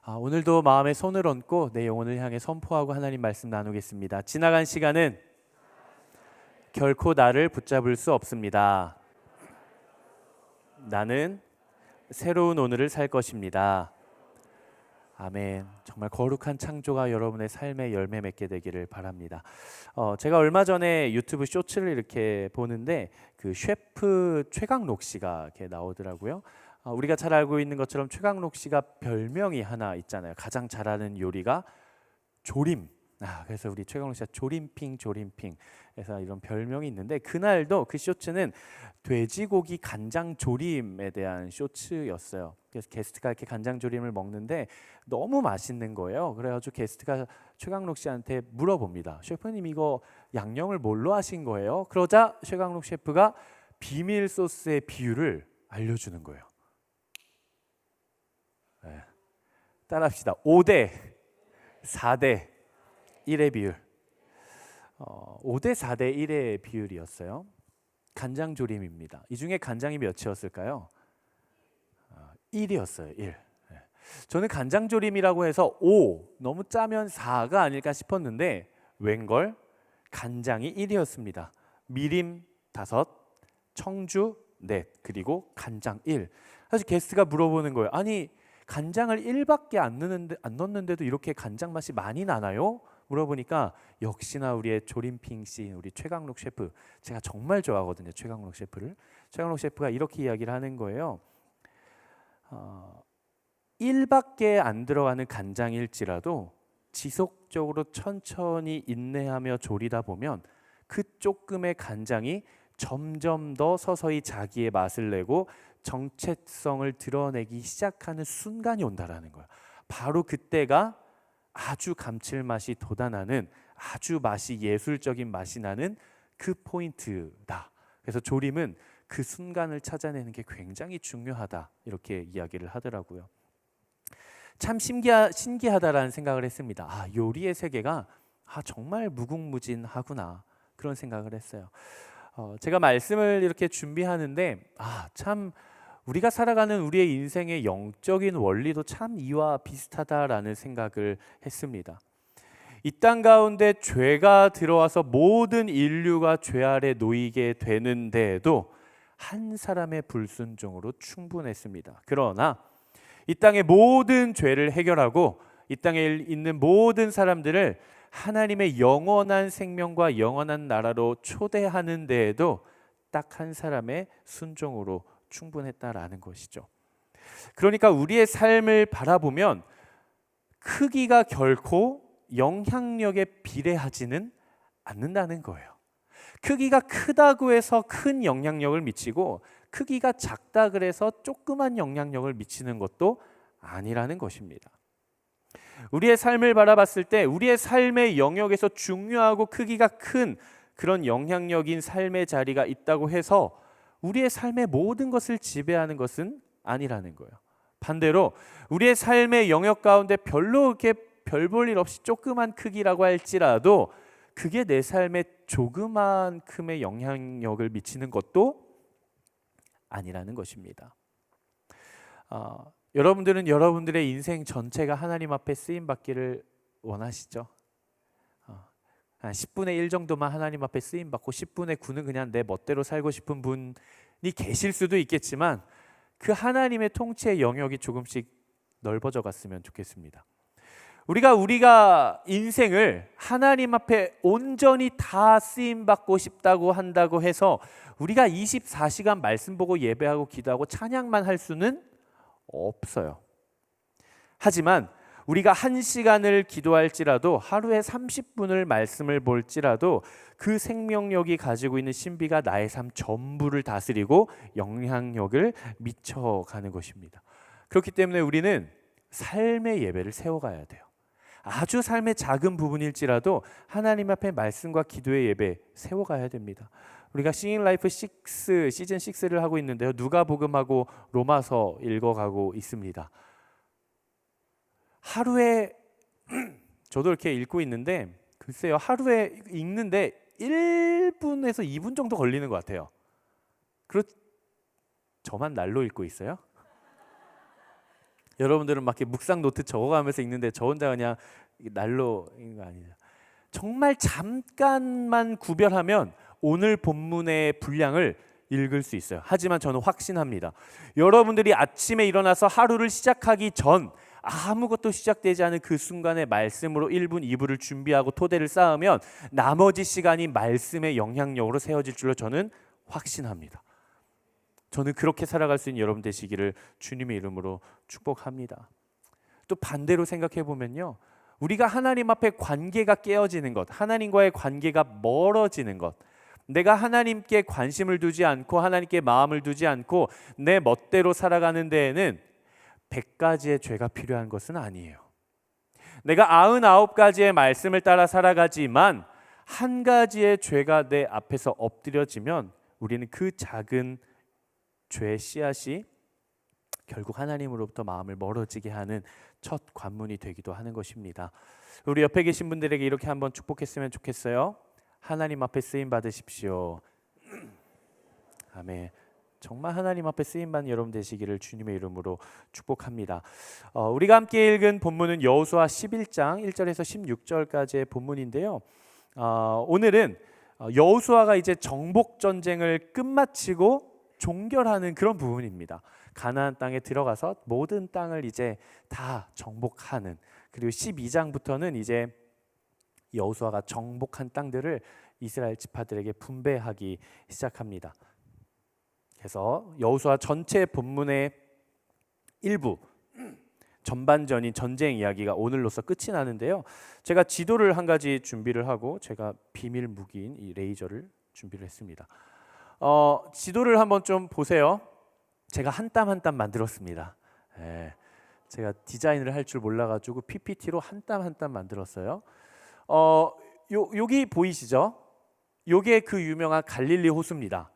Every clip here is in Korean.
오늘도 마음에 손을 얹고 내 영혼을 향해 선포하고 하나님 말씀 나누겠습니다. 지나간 시간은 결코 나를 붙잡을 수 없습니다. 나는 새로운 오늘을 살 것입니다. 아멘. 정말 거룩한 창조가 여러분의 삶에 열매 맺게 되기를 바랍니다. 제가 얼마 전에 유튜브 쇼츠를 이렇게 보는데 그 셰프 최강록 씨가 이렇게 나오더라고요. 우리가 잘 알고 있는 것처럼 최강록 씨가 별명이 하나 있잖아요. 가장 잘하는 요리가 조림. 그래서 우리 최강록 씨가 조림핑 그래서 이런 별명이 있는데, 그날도 그 쇼츠는 돼지고기 간장 조림에 대한 쇼츠였어요. 그래서 게스트가 이렇게 간장 조림을 먹는데 너무 맛있는 거예요. 그래가지고 게스트가 최강록 씨한테 물어봅니다. 셰프님, 이거 양념을 뭘로 하신 거예요? 그러자 최강록 셰프가 비밀 소스의 비율을 알려주는 거예요. 따라합시다. 5대 4대 1의 비율. 5대 4대 1의 비율이었어요. 간장조림입니다. 이 중에 간장이 몇이었을까요? 1이었어요. 1. 저는 간장조림이라고 해서 5, 너무 짜면 4가 아닐까 싶었는데 웬걸? 간장이 1이었습니다. 미림 5, 청주 4, 그리고 간장 1. 사실 게스트가 물어보는 거예요. 아니, 간장을 1밖에 안 넣는데도 이렇게 간장 맛이 많이 나나요? 물어보니까 역시나 우리의 조림핑 씨, 우리 최강록 셰프, 제가 정말 좋아하거든요. 최강록 셰프를. 최강록 셰프가 이렇게 이야기를 하는 거예요. 1밖에 안 들어가는 간장일지라도 지속적으로 천천히 인내하며 조리다 보면 그 조금의 간장이 점점 더 서서히 자기의 맛을 내고 정체성을 드러내기 시작하는 순간이 온다라는 거예요. 바로 그때가 아주 감칠맛이 돋아나는, 아주 맛이 예술적인 맛이 나는 그 포인트다. 그래서 조림은 그 순간을 찾아내는 게 굉장히 중요하다, 이렇게 이야기를 하더라고요. 참 신기하다라는 생각을 했습니다. 요리의 세계가 정말 무궁무진하구나, 그런 생각을 했어요. 제가 말씀을 이렇게 준비하는데 참 우리가 살아가는 우리의 인생의 영적인 원리도 참 이와 비슷하다라는 생각을 했습니다. 이 땅 가운데 죄가 들어와서 모든 인류가 죄 아래 놓이게 되는데도 한 사람의 불순종으로 충분했습니다. 그러나 이 땅의 모든 죄를 해결하고 이 땅에 있는 모든 사람들을 하나님의 영원한 생명과 영원한 나라로 초대하는 데에도 딱 한 사람의 순종으로 충분했다라는 것이죠. 그러니까 우리의 삶을 바라보면 크기가 결코 영향력에 비례하지는 않는다는 거예요. 크기가 크다고 해서 큰 영향력을 미치고 크기가 작다 그래서 조그만 영향력을 미치는 것도 아니라는 것입니다. 우리의 삶을 바라봤을 때 우리의 삶의 영역에서 중요하고 크기가 큰 그런 영향력인 삶의 자리가 있다고 해서 우리의 삶의 모든 것을 지배하는 것은 아니라는 거예요. 반대로 우리의 삶의 영역 가운데 별로 이렇게 별 볼 일 없이 조그만 크기라고 할지라도 그게 내 삶에 조그만큼의 영향력을 미치는 것도 아니라는 것입니다. 여러분들은 여러분들의 인생 전체가 하나님 앞에 쓰임 받기를 원하시죠? 10분의 1 정도만 하나님 앞에 쓰임 받고 10분의 9는 그냥 내 멋대로 살고 싶은 분이 계실 수도 있겠지만 그 하나님의 통치의 영역이 조금씩 넓어져 갔으면 좋겠습니다. 우리가 인생을 하나님 앞에 온전히 다 쓰임 받고 싶다고 한다고 해서 우리가 24시간 말씀 보고 예배하고 기도하고 찬양만 할 수는 없어요. 하지만 우리가 1시간을 기도할지라도 하루에 30분을 말씀을 볼지라도 그 생명력이 가지고 있는 신비가 나의 삶 전부를 다스리고 영향력을 미쳐가는 것입니다. 그렇기 때문에 우리는 삶의 예배를 세워가야 돼요. 아주 삶의 작은 부분일지라도 하나님 앞에 말씀과 기도의 예배 세워가야 됩니다. 우리가 싱잉 라이프 6 시즌 6를 하고 있는데요. 누가복음하고 로마서 읽어가고 있습니다. 하루에 저도 이렇게 읽고 있는데 글쎄요, 하루에 읽는데 1분에서 2분 정도 걸리는 것 같아요. 저만 날로 읽고 있어요? 여러분들은 막 이렇게 묵상 노트 적어가면서 읽는데 저 혼자 그냥 날로 읽는 거 아니죠. 정말 잠깐만 구별하면 오늘 본문의 분량을 읽을 수 있어요. 하지만 저는 확신합니다. 여러분들이 아침에 일어나서 하루를 시작하기 전 아무것도 시작되지 않은 그 순간에 말씀으로 1분, 2분을 준비하고 토대를 쌓으면 나머지 시간이 말씀의 영향력으로 세워질 줄로 저는 확신합니다. 저는 그렇게 살아갈 수 있는 여러분 되시기를 주님의 이름으로 축복합니다. 또 반대로 생각해 보면요, 우리가 하나님 앞에 관계가 깨어지는 것, 하나님과의 관계가 멀어지는 것, 내가 하나님께 관심을 두지 않고 하나님께 마음을 두지 않고 내 멋대로 살아가는 데에는 100가지의 죄가 필요한 것은 아니에요. 내가 99가지의 말씀을 따라 살아가지만 한 가지의 죄가 내 앞에서 엎드려지면 우리는 그 작은 죄의 씨앗이 결국 하나님으로부터 마음을 멀어지게 하는 첫 관문이 되기도 하는 것입니다. 우리 옆에 계신 분들에게 이렇게 한번 축복했으면 좋겠어요. 하나님 앞에 쓰임 받으십시오. 아멘. 정말 하나님 앞에 쓰임받는 여러분 되시기를 주님의 이름으로 축복합니다. 우리가 함께 읽은 본문은 여호수아 11장 1절에서 16절까지의 본문인데요. 오늘은 여호수아가 이제 정복 전쟁을 끝마치고 종결하는 그런 부분입니다. 가나안 땅에 들어가서 모든 땅을 이제 다 정복하는, 그리고 12장부터는 이제 여호수아가 정복한 땅들을 이스라엘 지파들에게 분배하기 시작합니다. 그래서 여호수아 전체 본문의 일부 전반전인 전쟁 이야기가 오늘로서 끝이 나는데요. 제가 지도를 한 가지 준비를 하고 제가 비밀 무기인 이 레이저를 준비를 했습니다. 지도를 한번 좀 보세요. 제가 한 땀 한 땀 만들었습니다. 제가 디자인을 할 줄 몰라가지고 PPT로 한 땀 한 땀 만들었어요. 여기 보이시죠? 요게 그 유명한 갈릴리 호수입니다.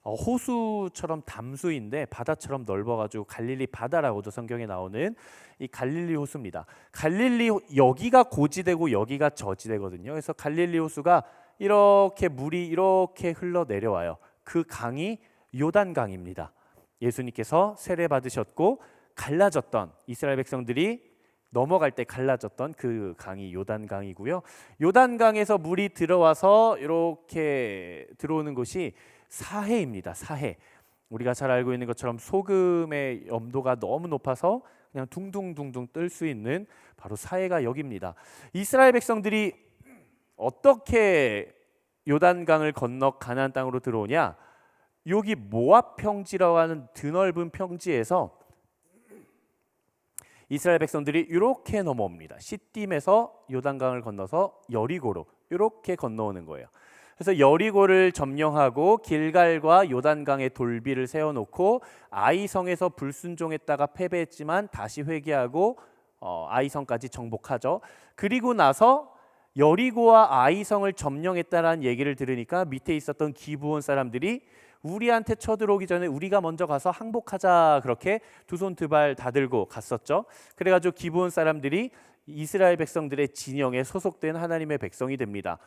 호수처럼 담수인데 바다처럼 넓어가지고 갈릴리 바다라고도 성경에 나오는 이 갈릴리 호수입니다. 갈릴리 여기가 고지대고 여기가 저지대거든요. 그래서 갈릴리 호수가 이렇게 물이 이렇게 흘러 내려와요. 그 강이 요단강입니다. 예수님께서 세례 받으셨고 갈라졌던 이스라엘 백성들이 넘어갈 때 갈라졌던 그 강이 요단강이고요. 요단강에서 물이 들어와서 이렇게 들어오는 곳이 사해입니다. 사해. 우리가 잘 알고 있는 것처럼 소금의 염도가 너무 높아서 그냥 둥둥둥둥 뜰 수 있는 바로 사해가 여기입니다. 이스라엘 백성들이 어떻게 요단강을 건너 가나안 땅으로 들어오냐? 여기 모압 평지라고 하는 드넓은 평지에서 이스라엘 백성들이 이렇게 넘어옵니다. 시딤에서 요단강을 건너서 여리고로 이렇게 건너오는 거예요. 그래서 여리고를 점령하고 길갈과 요단강에 돌비를 세워놓고 아이성에서 불순종했다가 패배했지만 다시 회개하고 아이성까지 정복하죠. 그리고 나서 여리고와 아이성을 점령했다라는 얘기를 들으니까 밑에 있었던 기브온 사람들이 우리한테 쳐들어오기 전에 우리가 먼저 가서 항복하자, 그렇게 두 손 두 발 다 들고 갔었죠. 그래가지고 기브온 사람들이 이스라엘 백성들의 진영에 소속된 하나님의 백성이 됩니다.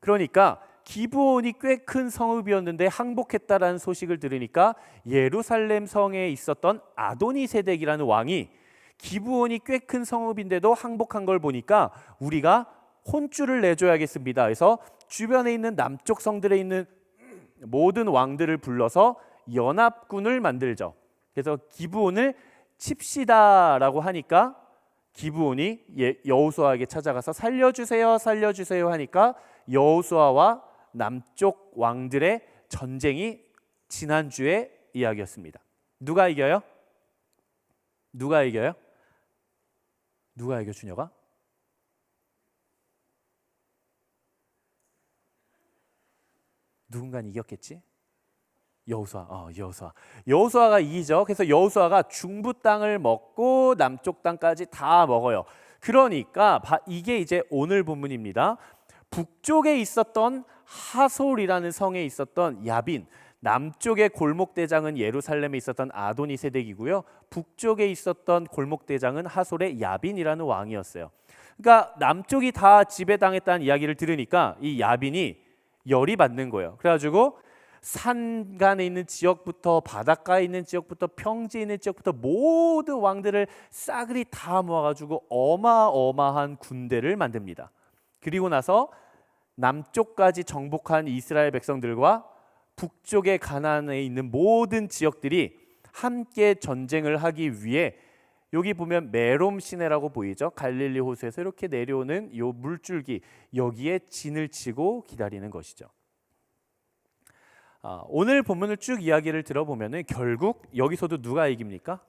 그러니까 기브온이 꽤 큰 성읍이었는데 항복했다라는 소식을 들으니까 예루살렘 성에 있었던 아도니세덱이라는 왕이 기브온이 꽤 큰 성읍인데도 항복한 걸 보니까 우리가 혼쭐을 내줘야겠습니다. 그래서 주변에 있는 남쪽 성들에 있는 모든 왕들을 불러서 연합군을 만들죠. 그래서 기브온을 칩시다라고 하니까 기브온이 여호수아에게 찾아가서 살려주세요, 살려주세요 하니까 여호수아와 남쪽 왕들의 전쟁이 지난주의 이야기였습니다. 누가 이겨요? 누가 이겨요? 누가 이겨, 준혁아? 누군가 이겼겠지? 여호수아가 이기죠. 그래서 여호수아가 중부 땅을 먹고 남쪽 땅까지 다 먹어요. 그러니까 이게 이제 오늘 본문입니다. 북쪽에 있었던 하솔이라는 성에 있었던 야빈, 남쪽의 골목대장은 예루살렘에 있었던 아도니세덱이고요. 북쪽에 있었던 골목대장은 하솔의 야빈이라는 왕이었어요. 그러니까 남쪽이 다 지배당했다는 이야기를 들으니까 이 야빈이 열이 받는 거예요. 그래가지고 산간에 있는 지역부터 바닷가에 있는 지역부터 평지에 있는 지역부터 모든 왕들을 싸그리 다 모아가지고 어마어마한 군대를 만듭니다. 그리고 나서 남쪽까지 정복한 이스라엘 백성들과 북쪽의 가나안에 있는 모든 지역들이 함께 전쟁을 하기 위해, 여기 보면 메롬 시내라고 보이죠? 갈릴리 호수에서 이렇게 내려오는 이 물줄기, 여기에 진을 치고 기다리는 것이죠. 오늘 본문을 쭉 이야기를 들어보면 결국 여기서도 누가 이깁니까?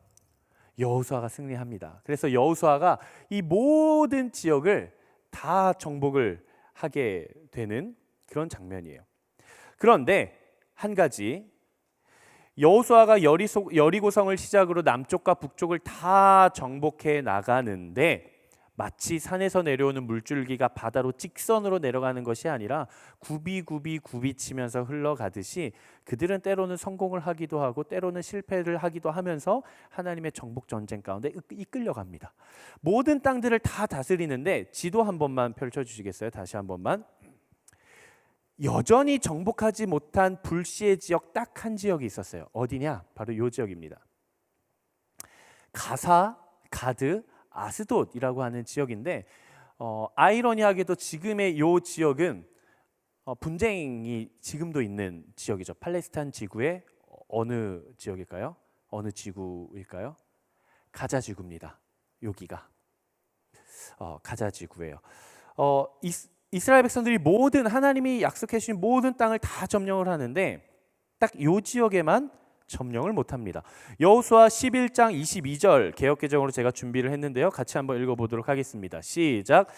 여호수아가 승리합니다. 그래서 여호수아가 이 모든 지역을 다 정복을 하게 되는 그런 장면이에요. 그런데 한 가지, 여호수아가 여리고성을 시작으로 남쪽과 북쪽을 다 정복해 나가는데 마치 산에서 내려오는 물줄기가 바다로 직선으로 내려가는 것이 아니라 굽이 치면서 흘러가듯이 그들은 때로는 성공을 하기도 하고 때로는 실패를 하기도 하면서 하나님의 정복 전쟁 가운데 이끌려갑니다. 모든 땅들을 다 다스리는데 지도 한 번만 펼쳐주시겠어요? 다시 한 번만. 여전히 정복하지 못한 불시의 지역 딱 한 지역이 있었어요. 어디냐? 바로 이 지역입니다. 가사, 가드, 아스돗이라고 하는 지역인데 아이러니하게도 지금의 이 지역은 분쟁이 지금도 있는 지역이죠. 팔레스타인 지구의 어느 지역일까요? 어느 지구일까요? 가자 지구입니다. 여기가 가자 지구예요. 이스라엘 백성들이 모든 하나님이 약속해 주신 모든 땅을 다 점령을 하는데 딱 이 지역에만 점령을 못합니다. 여호수아 11장 22절 개역개정으로 제가 준비를 했는데요. 같이 한번 읽어보도록 하겠습니다. 시작.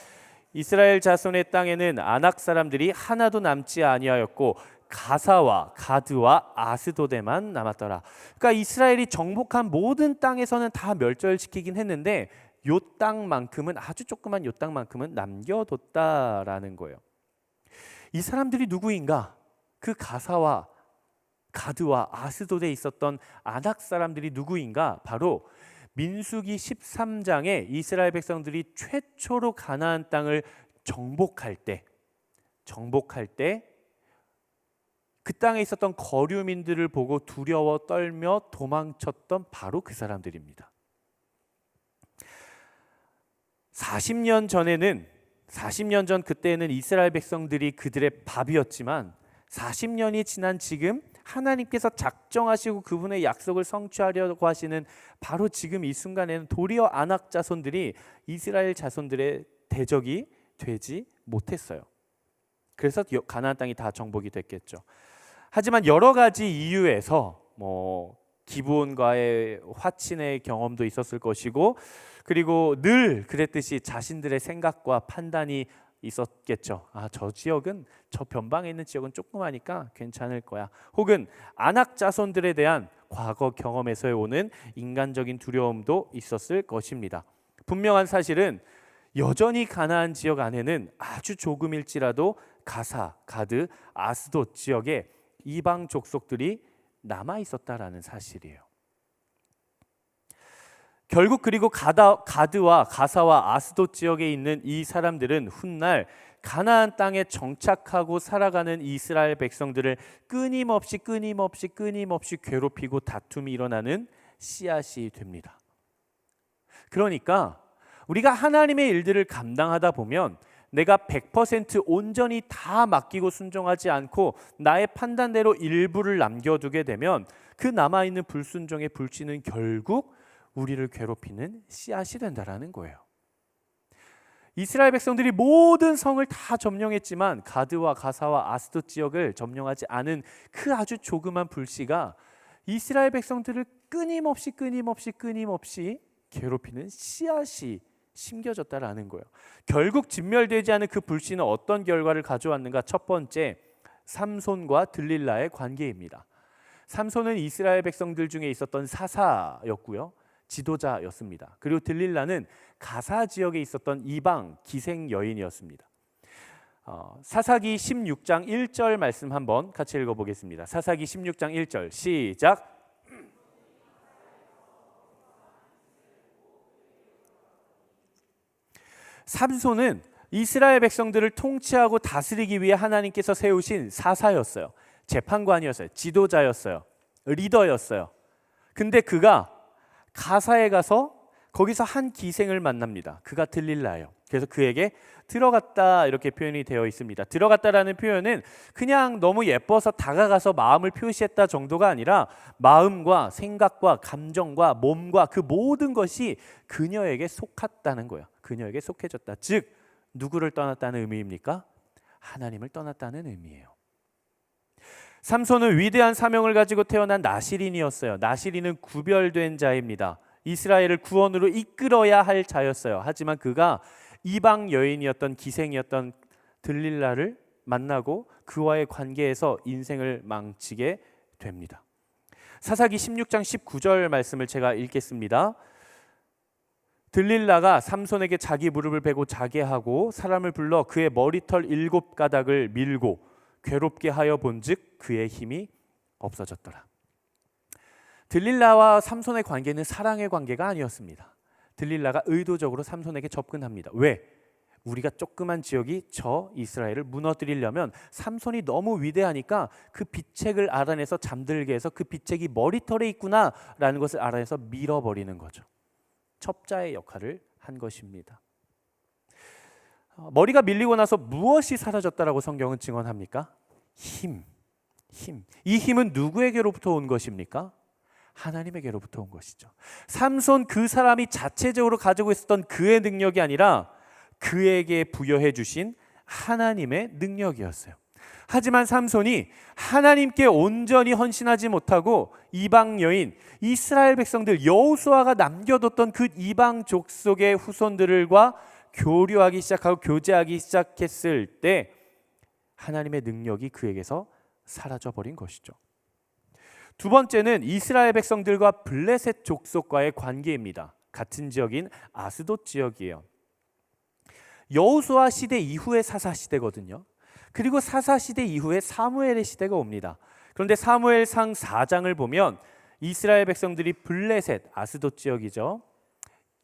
이스라엘 자손의 땅에는 아낙 사람들이 하나도 남지 아니하였고 가사와 가드와 아스돗에만 남았더라. 그러니까 이스라엘이 정복한 모든 땅에서는 다 멸절시키긴 했는데 요 땅만큼은, 아주 조그만 요 땅만큼은 남겨뒀다라는 거예요. 이 사람들이 누구인가? 그 가사와 가드와 아스돗에 있었던 아낙 사람들이 누구인가? 바로 민수기 13장에 이스라엘 백성들이 최초로 가나안 땅을 정복할 때 그 땅에 있었던 거류민들을 보고 두려워 떨며 도망쳤던 바로 그 사람들입니다. 40년 전 그때는 이스라엘 백성들이 그들의 밥이었지만 40년이 지난 지금 하나님께서 작정하시고 그분의 약속을 성취하려고 하시는 바로 지금 이 순간에는 도리어 아낙 자손들이 이스라엘 자손들의 대적이 되지 못했어요. 그래서 가나안 땅이 다 정복이 됐겠죠. 하지만 여러 가지 이유에서 기브온과의 화친의 경험도 있었을 것이고, 그리고 늘 그랬듯이 자신들의 생각과 판단이 있었겠죠. 저 지역은, 저 변방에 있는 지역은 조그마니까 괜찮을 거야. 혹은 아낙 자손들에 대한 과거 경험에서 오는 인간적인 두려움도 있었을 것입니다. 분명한 사실은 여전히 가나안 지역 안에는 아주 조금일지라도 가사, 가드, 아스돗 지역에 이방 족속들이 남아 있었다라는 사실이에요. 결국 그리고 가드와 가사와 아스돗 지역에 있는 이 사람들은 훗날 가나안 땅에 정착하고 살아가는 이스라엘 백성들을 끊임없이 괴롭히고 다툼이 일어나는 씨앗이 됩니다. 그러니까 우리가 하나님의 일들을 감당하다 보면 내가 100% 온전히 다 맡기고 순종하지 않고 나의 판단대로 일부를 남겨두게 되면 그 남아있는 불순종의 불씨는 결국 우리를 괴롭히는 씨앗이 된다라는 거예요. 이스라엘 백성들이 모든 성을 다 점령했지만 가드와 가사와 아스돗 지역을 점령하지 않은 그 아주 조그만 불씨가 이스라엘 백성들을 끊임없이 괴롭히는 씨앗이 심겨졌다라는 거예요. 결국 진멸되지 않은 그 불씨는 어떤 결과를 가져왔는가? 첫 번째, 삼손과 들릴라의 관계입니다. 삼손은 이스라엘 백성들 중에 있었던 사사였고요, 지도자였습니다. 그리고 들릴라는 가사 지역에 있었던 이방 기생 여인이었습니다. 사사기 16장 1절 말씀 한번 같이 읽어보겠습니다. 사사기 16장 1절 시작. 삼손은 이스라엘 백성들을 통치하고 다스리기 위해 하나님께서 세우신 사사였어요. 재판관이었어요. 지도자였어요. 리더였어요. 근데 그가 가사에 가서 거기서 한 기생을 만납니다. 그가 들릴라예요. 그래서 그에게 들어갔다 이렇게 표현이 되어 있습니다. 들어갔다라는 표현은 그냥 너무 예뻐서 다가가서 마음을 표시했다 정도가 아니라 마음과 생각과 감정과 몸과 그 모든 것이 그녀에게 속았다는 거예요. 그녀에게 속해졌다. 즉 누구를 떠났다는 의미입니까? 하나님을 떠났다는 의미예요. 삼손은 위대한 사명을 가지고 태어난 나시린이었어요. 나시린은 구별된 자입니다. 이스라엘을 구원으로 이끌어야 할 자였어요. 하지만 그가 이방 여인이었던 기생이었던 들릴라를 만나고 그와의 관계에서 인생을 망치게 됩니다. 사사기 16장 19절 말씀을 제가 읽겠습니다. 들릴라가 삼손에게 자기 무릎을 베고 자게 하고 사람을 불러 그의 머리털 7가닥을 밀고 괴롭게 하여 본즉 그의 힘이 없어졌더라. 들릴라와 삼손의 관계는 사랑의 관계가 아니었습니다. 들릴라가 의도적으로 삼손에게 접근합니다. 왜? 우리가 조그만 지역이 저 이스라엘을 무너뜨리려면 삼손이 너무 위대하니까 그 비책을 알아내서 잠들게 해서 그 비책이 머리털에 있구나라는 것을 알아내서 밀어버리는 거죠. 첩자의 역할을 한 것입니다. 머리가 밀리고 나서 무엇이 사라졌다라고 성경은 증언합니까? 힘. 이 힘은 누구에게로부터 온 것입니까? 하나님에게로부터 온 것이죠. 삼손 그 사람이 자체적으로 가지고 있었던 그의 능력이 아니라 그에게 부여해 주신 하나님의 능력이었어요. 하지만 삼손이 하나님께 온전히 헌신하지 못하고 이방 여인 이스라엘 백성들 여호수아가 남겨뒀던 그 이방 족속의 후손들과 교류하기 시작하고 교제하기 시작했을 때 하나님의 능력이 그에게서 사라져버린 것이죠. 두 번째는 이스라엘 백성들과 블레셋 족속과의 관계입니다. 같은 지역인 아스돗 지역이에요. 여호수아 시대 이후의 사사 시대거든요. 그리고 사사 시대 이후에 사무엘의 시대가 옵니다. 그런데 사무엘상 4장을 보면 이스라엘 백성들이 블레셋, 아스돗 지역이죠.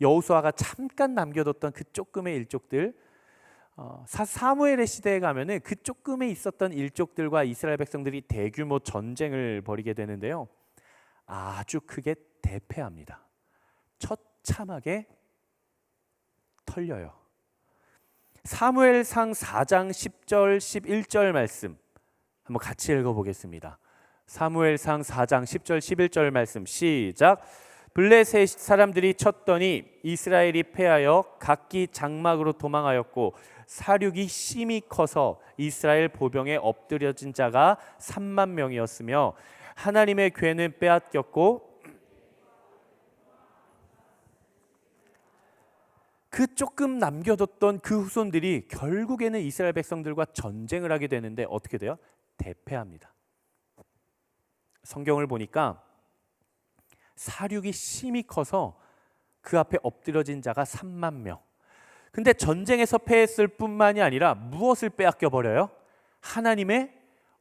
여호수아가 잠깐 남겨뒀던 그 조금의 일족들, 사무엘의 시대에 가면은 그 조금에 있었던 일족들과 이스라엘 백성들이 대규모 전쟁을 벌이게 되는데요. 아주 크게 대패합니다. 처참하게 털려요. 사무엘상 4장 10절 11절 말씀 한번 같이 읽어보겠습니다. 사무엘상 4장 10절 11절 말씀 시작. 블레셋 사람들이 쳤더니 이스라엘이 패하여 각기 장막으로 도망하였고 사륙이 심히 커서 이스라엘 보병에 엎드려진 자가 3만 명이었으며 하나님의 궤는 빼앗겼고 그 조금 남겨뒀던 그 후손들이 결국에는 이스라엘 백성들과 전쟁을 하게 되는데 어떻게 돼요? 대패합니다. 성경을 보니까 사륙이 심히 커서 그 앞에 엎드려진 자가 3만 명. 근데 전쟁에서 패했을 뿐만이 아니라 무엇을 빼앗겨 버려요? 하나님의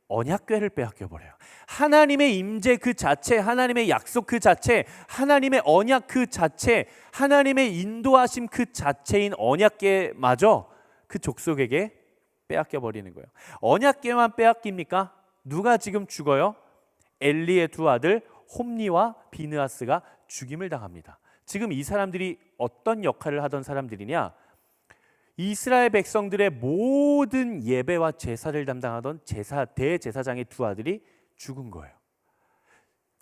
언약궤를 빼앗겨 버려요. 하나님의 임재 그 자체, 하나님의 약속 그 자체, 하나님의 언약 그 자체, 하나님의 인도하심 그 자체인 언약궤마저 그 족속에게 빼앗겨 버리는 거예요. 언약궤만 빼앗깁니까? 누가 지금 죽어요? 엘리의 두 아들 홈니와 비느하스가 죽임을 당합니다. 지금 이 사람들이 어떤 역할을 하던 사람들이냐? 이스라엘 백성들의 모든 예배와 제사를 담당하던 대제사장의 두 아들이 죽은 거예요.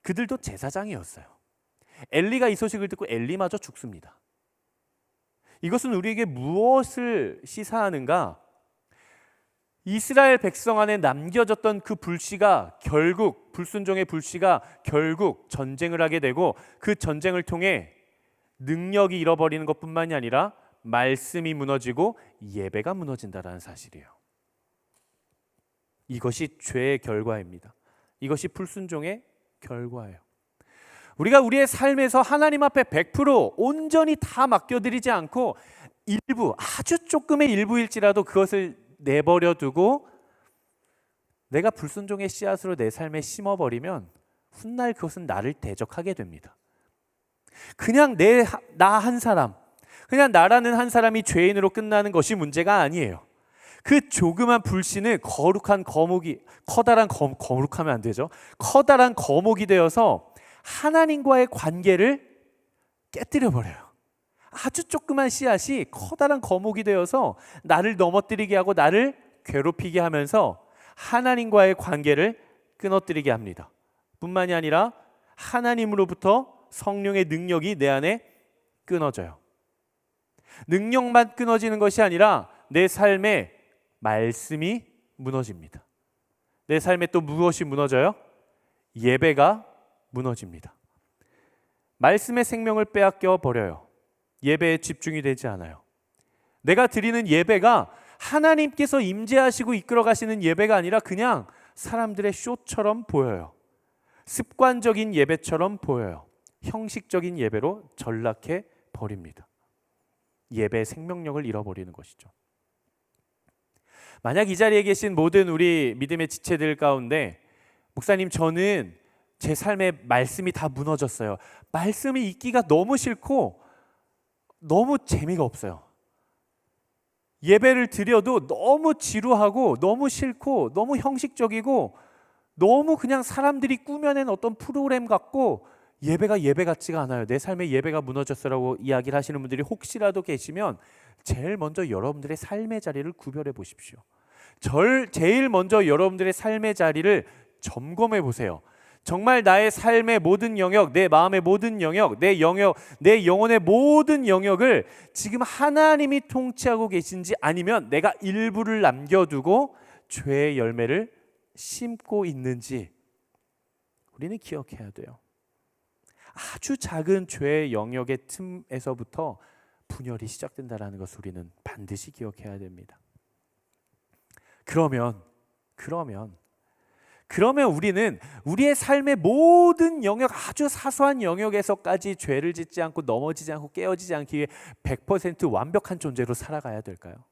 그들도 제사장이었어요. 엘리가 이 소식을 듣고 엘리마저 죽습니다. 이것은 우리에게 무엇을 시사하는가? 이스라엘 백성 안에 남겨졌던 그 불씨가 결국 불순종의 불씨가 결국 전쟁을 하게 되고 그 전쟁을 통해 능력이 잃어버리는 것뿐만이 아니라 말씀이 무너지고 예배가 무너진다라는 사실이에요. 이것이 죄의 결과입니다. 이것이 불순종의 결과예요. 우리가 우리의 삶에서 하나님 앞에 100% 온전히 다 맡겨드리지 않고 일부, 아주 조금의 일부일지라도 그것을 내버려 두고 내가 불순종의 씨앗으로 내 삶에 심어버리면 훗날 그것은 나를 대적하게 됩니다. 그냥 나 한 사람, 그냥 나라는 한 사람이 죄인으로 끝나는 것이 문제가 아니에요. 그 조그만 불씨는 거룩한 거목이, 커다란 거룩하면 안 되죠. 커다란 거목이 되어서 하나님과의 관계를 깨뜨려 버려요. 아주 조그만 씨앗이 커다란 거목이 되어서 나를 넘어뜨리게 하고 나를 괴롭히게 하면서 하나님과의 관계를 끊어뜨리게 합니다. 뿐만이 아니라 하나님으로부터 성령의 능력이 내 안에 끊어져요. 능력만 끊어지는 것이 아니라 내 삶의 말씀이 무너집니다. 내 삶에 또 무엇이 무너져요? 예배가 무너집니다. 말씀의 생명을 빼앗겨 버려요. 예배에 집중이 되지 않아요. 내가 드리는 예배가 하나님께서 임재하시고 이끌어 가시는 예배가 아니라 그냥 사람들의 쇼처럼 보여요. 습관적인 예배처럼 보여요. 형식적인 예배로 전락해 버립니다. 예배의 생명력을 잃어버리는 것이죠. 만약 이 자리에 계신 모든 우리 믿음의 지체들 가운데 목사님, 저는 제 삶의 말씀이 다 무너졌어요. 말씀이 읽기가 너무 싫고 너무 재미가 없어요. 예배를 드려도 너무 지루하고 너무 싫고 너무 형식적이고 너무 그냥 사람들이 꾸며낸 어떤 프로그램 같고 예배가 예배 같지가 않아요. 내 삶의 예배가 무너졌어라고 이야기를 하시는 분들이 혹시라도 계시면 제일 먼저 여러분들의 삶의 자리를 구별해 보십시오. 제일 먼저 여러분들의 삶의 자리를 점검해 보세요. 정말 나의 삶의 모든 영역, 내 마음의 모든 영역, 내 영혼의 모든 영역을 지금 하나님이 통치하고 계신지, 아니면 내가 일부를 남겨두고 죄의 열매를 심고 있는지 우리는 기억해야 돼요. 아주 작은 죄의 영역의 틈에서부터 분열이 시작된다는 것을 우리는 반드시 기억해야 됩니다. 그러면 우리는 우리의 삶의 모든 영역, 아주 사소한 영역에서까지 죄를 짓지 않고 넘어지지 않고 깨어지지 않기 위해 100% 완벽한 존재로 살아가야 될까요?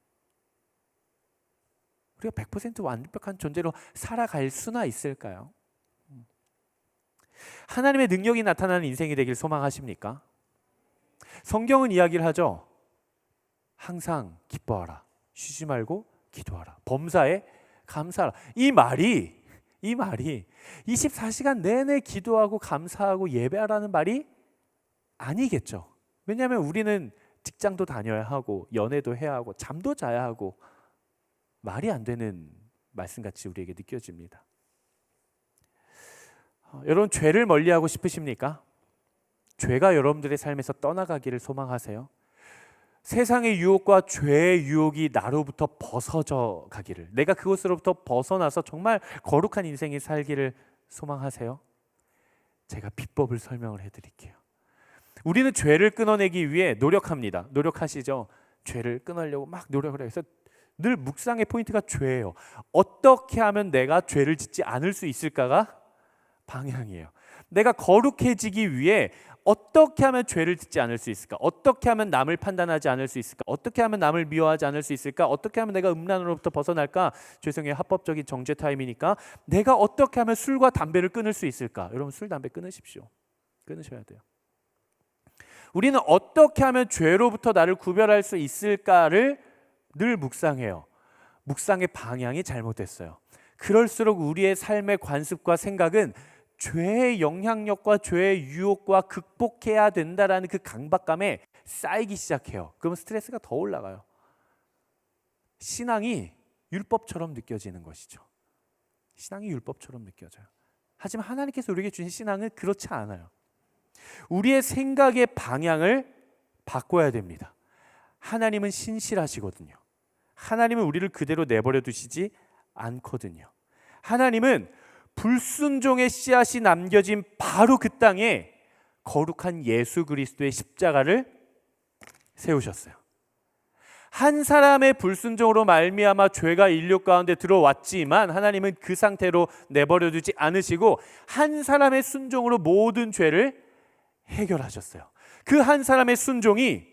우리가 100% 완벽한 존재로 살아갈 수나 있을까요? 하나님의 능력이 나타나는 인생이 되길 소망하십니까? 성경은 이야기를 하죠. 항상 기뻐하라, 쉬지 말고 기도하라, 범사에 감사하라. 이 말이 24시간 내내 기도하고 감사하고 예배하라는 말이 아니겠죠. 왜냐하면 우리는 직장도 다녀야 하고 연애도 해야 하고 잠도 자야 하고 말이 안 되는 말씀같이 우리에게 느껴집니다. 여러분, 죄를 멀리하고 싶으십니까? 죄가 여러분들의 삶에서 떠나가기를 소망하세요? 세상의 유혹과 죄의 유혹이 나로부터 벗어져 가기를, 내가 그것으로부터 벗어나서 정말 거룩한 인생이 살기를 소망하세요? 제가 비법을 설명을 해드릴게요. 우리는 죄를 끊어내기 위해 노력합니다. 노력하시죠? 죄를 끊으려고 막 노력을 해서 늘 묵상의 포인트가 죄예요. 어떻게 하면 내가 죄를 짓지 않을 수 있을까가 방향이에요. 내가 거룩해지기 위해 어떻게 하면 죄를 짓지 않을 수 있을까? 어떻게 하면 남을 판단하지 않을 수 있을까? 어떻게 하면 남을 미워하지 않을 수 있을까? 어떻게 하면 내가 음란으로부터 벗어날까? 죄송해요, 합법적인 정죄 타임이니까. 내가 어떻게 하면 술과 담배를 끊을 수 있을까? 여러분, 술, 담배 끊으십시오. 끊으셔야 돼요. 우리는 어떻게 하면 죄로부터 나를 구별할 수 있을까를 늘 묵상해요. 묵상의 방향이 잘못됐어요. 그럴수록 우리의 삶의 관습과 생각은 죄의 영향력과 죄의 유혹과 극복해야 된다라는 그 강박감에 쌓이기 시작해요. 그러면 스트레스가 더 올라가요. 신앙이 율법처럼 느껴지는 것이죠. 신앙이 율법처럼 느껴져요. 하지만 하나님께서 우리에게 주신 신앙은 그렇지 않아요. 우리의 생각의 방향을 바꿔야 됩니다. 하나님은 신실하시거든요. 하나님은 우리를 그대로 내버려 두시지 않거든요. 하나님은 불순종의 씨앗이 남겨진 바로 그 땅에 거룩한 예수 그리스도의 십자가를 세우셨어요. 한 사람의 불순종으로 말미암아 죄가 인류 가운데 들어왔지만 하나님은 그 상태로 내버려 두지 않으시고 한 사람의 순종으로 모든 죄를 해결하셨어요. 그 한 사람의 순종이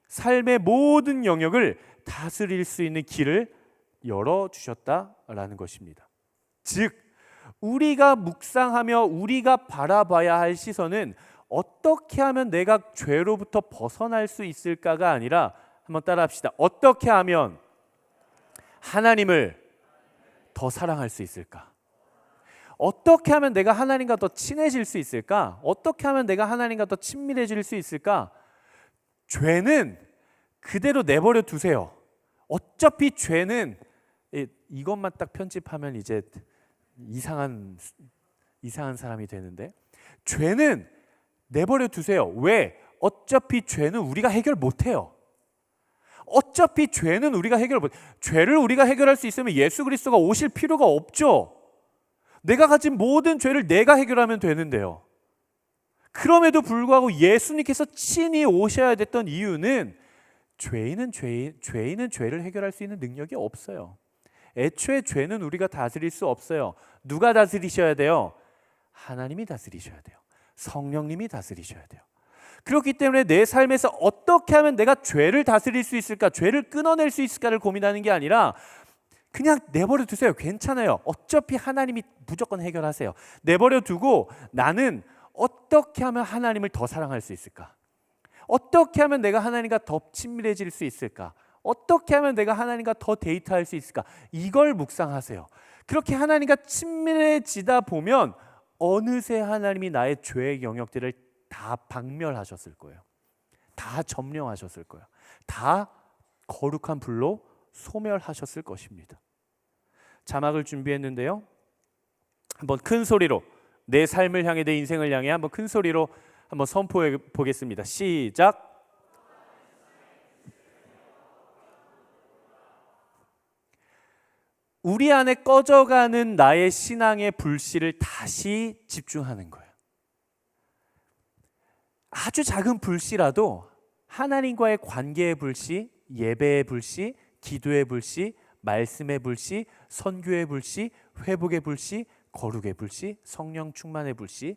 삶의 모든 영역을 다스릴 수 있는 길을 열어주셨다라는 것입니다. 즉, 우리가 묵상하며 우리가 바라봐야 할 시선은 어떻게 하면 내가 죄로부터 벗어날 수 있을까가 아니라, 한번 따라합시다. 어떻게 하면 하나님을 더 사랑할 수 있을까? 어떻게 하면 내가 하나님과 더 친해질 수 있을까? 어떻게 하면 내가 하나님과 더 친밀해질 수 있을까? 죄는 그대로 내버려 두세요. 어차피 죄는 이것만 딱 편집하면 이제 이상한 사람이 되는데, 죄는 내버려 두세요. 왜? 어차피 죄는 우리가 해결 못해요. 어차피 죄는 우리가 해결 못. 죄를 우리가 해결할 수 있으면 예수 그리스도가 오실 필요가 없죠. 내가 가진 모든 죄를 내가 해결하면 되는데요. 그럼에도 불구하고 예수님께서 친히 오셔야 됐던 이유는 죄인은 죄를 해결할 수 있는 능력이 없어요. 애초에 죄는 우리가 다스릴 수 없어요. 누가 다스리셔야 돼요? 하나님이 다스리셔야 돼요. 성령님이 다스리셔야 돼요. 그렇기 때문에 내 삶에서 어떻게 하면 내가 죄를 다스릴 수 있을까, 죄를 끊어낼 수 있을까를 고민하는 게 아니라 그냥 내버려 두세요. 괜찮아요. 어차피 하나님이 무조건 해결하세요. 내버려 두고 나는 어떻게 하면 하나님을 더 사랑할 수 있을까? 어떻게 하면 내가 하나님과 더 친밀해질 수 있을까? 어떻게 하면 내가 하나님과 더 데이트할 수 있을까? 이걸 묵상하세요. 그렇게 하나님과 친밀해지다 보면 어느새 하나님이 나의 죄의 영역들을 다 박멸하셨을 거예요. 다 점령하셨을 거예요. 다 거룩한 불로 소멸하셨을 것입니다. 자막을 준비했는데요. 한번 큰 소리로 내 삶을 향해, 내 인생을 향해 한번 큰 소리로 한번 선포해 보겠습니다. 시작. 우리 안에 꺼져가는 나의 신앙의 불씨를 다시 집중하는 거예요. 아주 작은 불씨라도 하나님과의 관계의 불씨, 예배의 불씨, 기도의 불씨, 말씀의 불씨, 선교의 불씨, 회복의 불씨, 거룩의 불씨, 성령 충만의 불씨,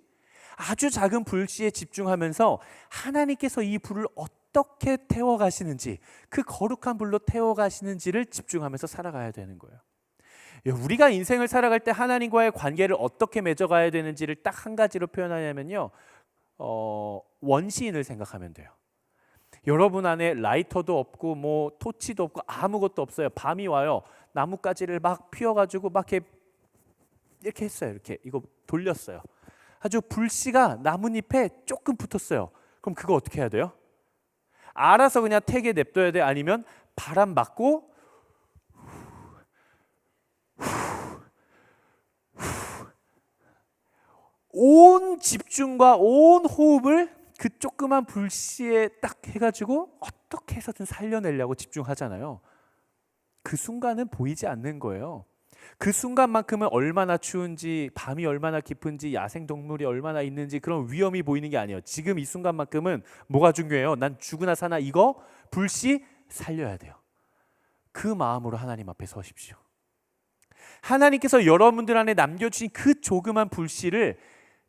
아주 작은 불씨에 집중하면서 하나님께서 이 불을 어떻게 태워가시는지, 그 거룩한 불로 태워가시는지를 집중하면서 살아가야 되는 거예요. 우리가 인생을 살아갈 때 하나님과의 관계를 어떻게 맺어가야 되는지를 딱 한 가지로 표현하냐면요, 원시인을 생각하면 돼요. 여러분 안에 라이터도 없고 뭐 토치도 없고 아무것도 없어요. 밤이 와요. 나뭇가지를 막 피워가지고 막 이렇게 했어요. 이렇게 이거 돌렸어요. 아주 불씨가 나뭇잎에 조금 붙었어요. 그럼 그거 어떻게 해야 돼요? 알아서 그냥 택에 냅둬야 돼? 아니면 바람 맞고 온 집중과 온 호흡을 그 조그만 불씨에 딱 해가지고 어떻게 해서든 살려내려고 집중하잖아요. 그 순간은 보이지 않는 거예요. 그 순간만큼은 얼마나 추운지, 밤이 얼마나 깊은지, 야생동물이 얼마나 있는지 그런 위험이 보이는 게 아니에요. 지금 이 순간만큼은 뭐가 중요해요? 난 죽으나 사나 이거 불씨 살려야 돼요. 그 마음으로 하나님 앞에 서십시오. 하나님께서 여러분들 안에 남겨주신 그 조그만 불씨를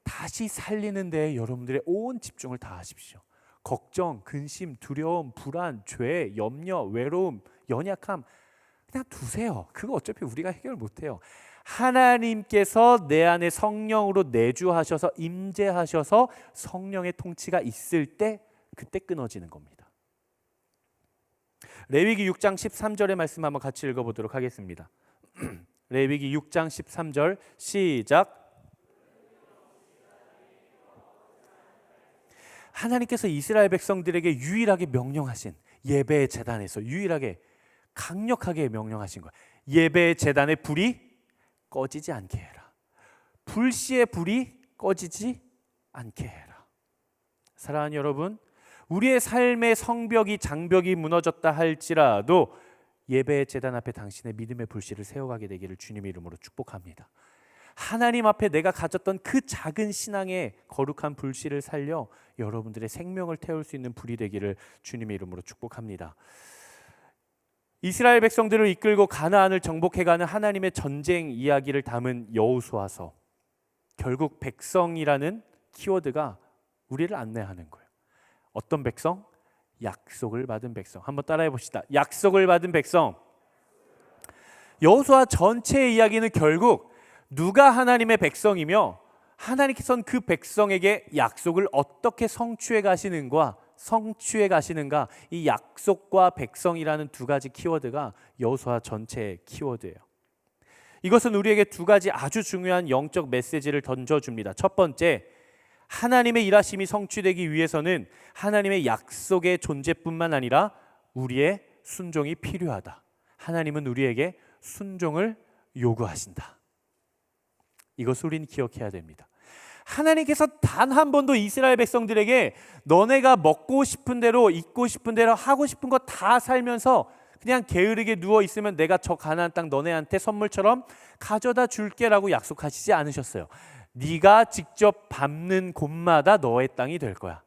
다시 살리는 데 여러분들의 온 집중을 다하십시오. 걱정, 근심, 두려움, 불안, 죄, 염려, 외로움, 연약함 그냥 두세요. 그거 어차피 우리가 해결 못해요. 하나님께서 내 안에 성령으로 내주하셔서 임재하셔서 성령의 통치가 있을 때 그때 끊어지는 겁니다. 레위기 6장 13절의 말씀 한번 같이 읽어보도록 하겠습니다. 레위기 6장 13절 시작. 하나님께서 이스라엘 백성들에게 유일하게 명령하신 예배의 제단에서 유일하게 강력하게 명령하신 거예요. 예배의 제단의 불이 꺼지지 않게 해라. 불씨의 불이 꺼지지 않게 해라. 사랑하는 여러분, 우리의 삶의 성벽이 장벽이 무너졌다 할지라도 예배의 제단 앞에 당신의 믿음의 불씨를 세워가게 되기를 주님의 이름으로 축복합니다. 하나님 앞에 내가 가졌던 그 작은 신앙의 거룩한 불씨를 살려 여러분들의 생명을 태울 수 있는 불이 되기를 주님의 이름으로 축복합니다. 이스라엘 백성들을 이끌고 가나안을 정복해가는 하나님의 전쟁 이야기를 담은 여호수아서, 결국 백성이라는 키워드가 우리를 안내하는 거예요. 어떤 백성? 약속을 받은 백성. 한번 따라해 봅시다. 약속을 받은 백성. 여호수아 전체의 이야기는 결국 누가 하나님의 백성이며 하나님께서는 그 백성에게 약속을 어떻게 성취해 가시는가 성취해 가시는가? 이 약속과 백성이라는 두 가지 키워드가 여호수아 전체의 키워드예요. 이것은 우리에게 두 가지 아주 중요한 영적 메시지를 던져줍니다. 첫 번째, 하나님의 일하심이 성취되기 위해서는 하나님의 약속의 존재뿐만 아니라 우리의 순종이 필요하다. 하나님은 우리에게 순종을 요구하신다. 이것을 우리는 기억해야 됩니다. 하나님께서 단 한 번도 이스라엘 백성들에게 너네가 먹고 싶은 대로 입고 싶은 대로 하고 싶은 거 다 살면서 그냥 게으르게 누워 있으면 내가 저 가나안 땅 너네한테 선물처럼 가져다 줄게라고 약속하시지 않으셨어요. 네가 직접 밟는 곳마다 너의 땅이 될 거야.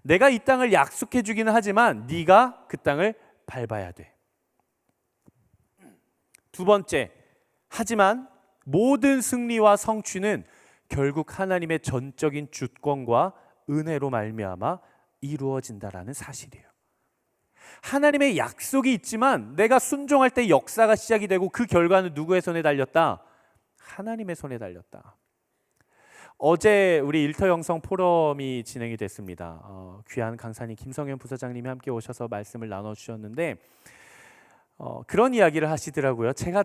내가 이 땅을 약속해 주기는 하지만 네가 그 땅을 밟아야 돼. 두 번째, 하지만 모든 승리와 성취는 결국 하나님의 전적인 주권과 은혜로 말미암아 이루어진다라는 사실이에요. 하나님의 약속이 있지만 내가 순종할 때 역사가 시작이 되고 그 결과는 누구의 손에 달렸다? 하나님의 손에 달렸다. 어제 우리 일터 영성 포럼이 진행이 됐습니다. 귀한 강사님 김성현 부사장님이 함께 오셔서 말씀을 나눠주셨는데 그런 이야기를 하시더라고요. 제가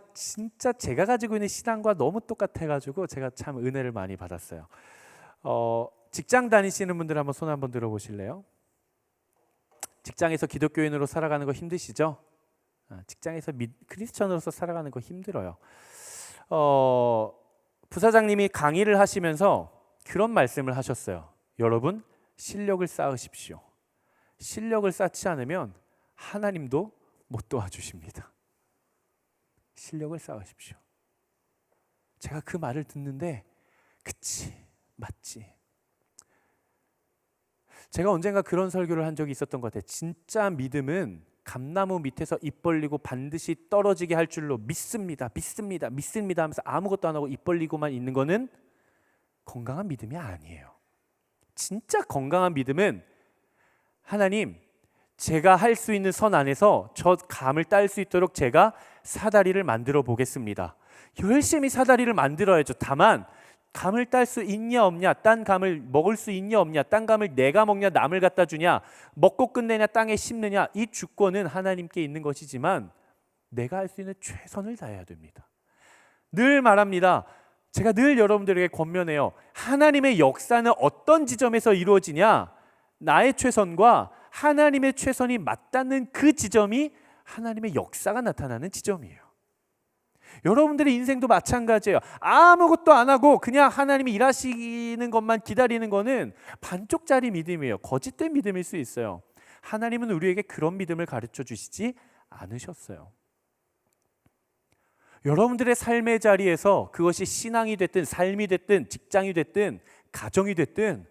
가지고 있는 신앙과 너무 똑같아가지고 제가 참 은혜를 많이 받았어요. 직장 다니시는 분들 한번 손 한번 들어보실래요? 직장에서 기독교인으로 살아가는 거 힘드시죠? 직장에서 크리스천으로서 살아가는 거 힘들어요. 부사장님이 강의를 하시면서 그런 말씀을 하셨어요. 여러분, 실력을 쌓으십시오. 실력을 쌓지 않으면 하나님도 못 도와주십니다. 실력을 쌓으십시오. 제가 그 말을 듣는데 그치, 맞지. 제가 언젠가 그런 설교를 한 적이 있었던 것 같아요. 진짜 믿음은 감나무 밑에서 입 벌리고 반드시 떨어지게 할 줄로 믿습니다. 믿습니다. 믿습니다 하면서 아무것도 안 하고 입 벌리고만 있는 거는 건강한 믿음이 아니에요. 진짜 건강한 믿음은 하나님, 제가 할 수 있는 선 안에서 저 감을 딸 수 있도록 제가 사다리를 만들어 보겠습니다. 열심히 사다리를 만들어야죠. 다만 감을 딸 수 있냐 없냐, 딴 감을 먹을 수 있냐 없냐, 딴 감을 내가 먹냐 남을 갖다 주냐, 먹고 끝내냐 땅에 심느냐, 이 주권은 하나님께 있는 것이지만 내가 할 수 있는 최선을 다해야 됩니다. 늘 말합니다. 제가 늘 여러분들에게 권면해요. 하나님의 역사는 어떤 지점에서 이루어지냐, 나의 최선과 하나님의 최선이 맞닿는 그 지점이 하나님의 역사가 나타나는 지점이에요. 여러분들의 인생도 마찬가지예요. 아무것도 안 하고 그냥 하나님이 일하시는 것만 기다리는 거는 반쪽짜리 믿음이에요. 거짓된 믿음일 수 있어요. 하나님은 우리에게 그런 믿음을 가르쳐 주시지 않으셨어요. 여러분들의 삶의 자리에서 그것이 신앙이 됐든 삶이 됐든 직장이 됐든 가정이 됐든